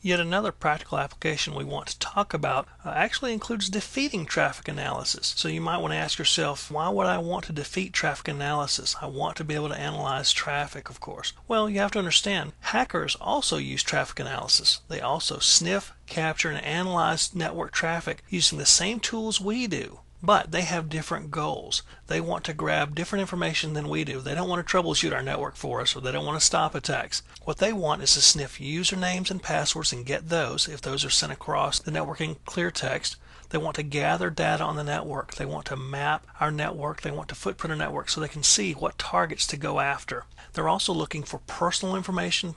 Yet another practical application we want to talk about actually includes defeating traffic analysis. So you might want to ask yourself, why would I want to defeat traffic analysis? I want to be able to analyze traffic, of course. Well, you have to understand, hackers also use traffic analysis. They also sniff, capture, and analyze network traffic using the same tools we do. But they have different goals. They want to grab different information than we do. They don't want to troubleshoot our network for us, or they don't want to stop attacks. What they want is to sniff usernames and passwords and get those, if those are sent across the network in clear text. They want to gather data on the network. They want to map our network. They want to footprint our network so they can see what targets to go after. They're also looking for personal information,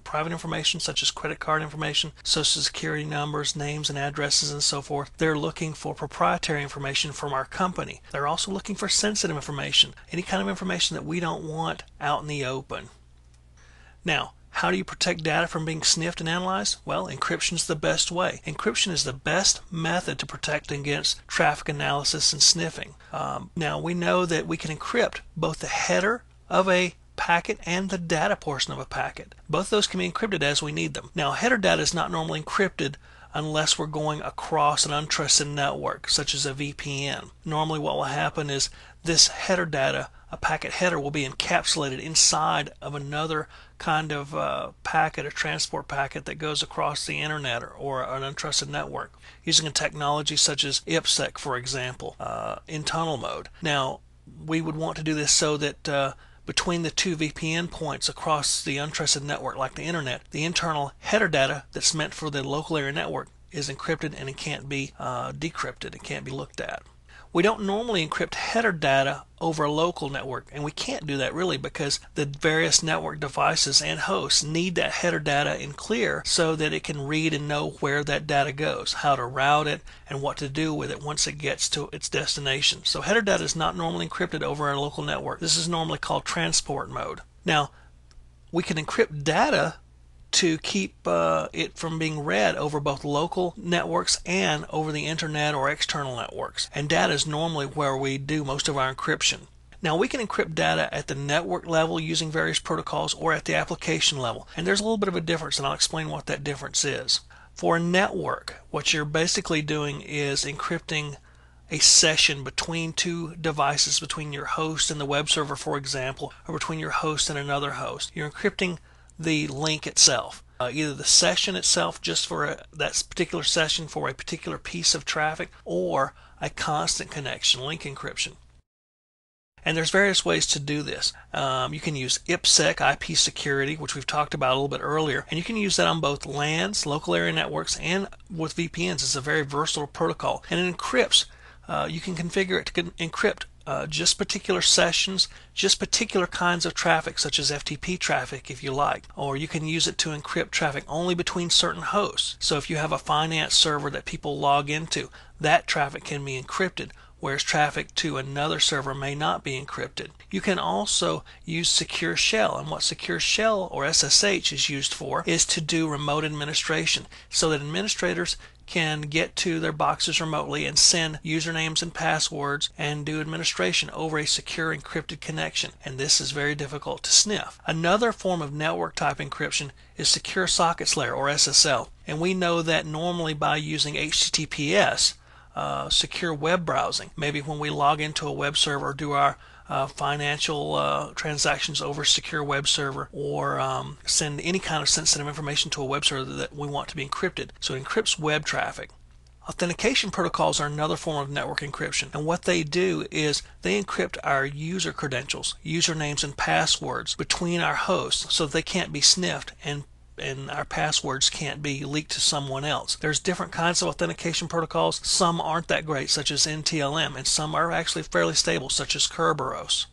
private information such as credit card information, social security numbers, names and addresses, and so forth. They're looking for proprietary information from our company. They're also looking for sensitive information, any kind of information that we don't want out in the open. Now, how do you protect data from being sniffed and analyzed? Well, encryption is the best way. Encryption is the best method to protect against traffic analysis and sniffing. Now, we know that we can encrypt both the header of a packet and the data portion of a packet. Both those can be encrypted as we need them. Now, header data is not normally encrypted unless we're going across an untrusted network, such as a VPN. Normally what will happen is this header data, a packet header, will be encapsulated inside of another kind of packet, a transport packet that goes across the internet or an untrusted network, using a technology such as IPsec, for example, in tunnel mode. Now, we would want to do this so that between the two VPN points across the untrusted network like the internet, the internal header data that's meant for the local area network is encrypted, and it can't be decrypted. It can't be looked at. We don't normally encrypt header data over a local network, and we can't do that really because the various network devices and hosts need that header data in clear so that it can read and know where that data goes, how to route it, and what to do with it once it gets to its destination. So header data is not normally encrypted over a local network. This is normally called transport mode. Now, we can encrypt data to keep it from being read over both local networks and over the internet or external networks. And data is normally where we do most of our encryption. Now, we can encrypt data at the network level using various protocols or at the application level. And there's a little bit of a difference, and I'll explain what that difference is. For a network, what you're basically doing is encrypting a session between two devices, between your host and the web server, for example, or between your host and another host. You're encrypting the link itself, either the session itself just for that particular session for a particular piece of traffic, or a constant connection, link encryption. And there's various ways to do this. You can use IPsec, IP security, which we've talked about a little bit earlier, and you can use that on both LANs, local area networks, and with VPNs. It's a very versatile protocol, and it encrypts. You can configure it to encrypt just particular sessions, just particular kinds of traffic, such as FTP traffic if you like. Or you can use it to encrypt traffic only between certain hosts. So if you have a finance server that people log into, that traffic can be encrypted, whereas traffic to another server may not be encrypted. You can also use Secure Shell, and what Secure Shell, or SSH, is used for is to do remote administration, so that administrators can get to their boxes remotely and send usernames and passwords and do administration over a secure encrypted connection, and this is very difficult to sniff. Another form of network type encryption is Secure Sockets Layer, or SSL, and we know that normally by using HTTPS, secure web browsing. Maybe when we log into a web server or do our financial transactions over a secure web server, or send any kind of sensitive information to a web server that we want to be encrypted. So it encrypts web traffic. Authentication protocols are another form of network encryption, and what they do is they encrypt our user credentials, usernames and passwords between our hosts so that they can't be sniffed and our passwords can't be leaked to someone else. There's different kinds of authentication protocols. Some aren't that great, such as NTLM, and some are actually fairly stable, such as Kerberos.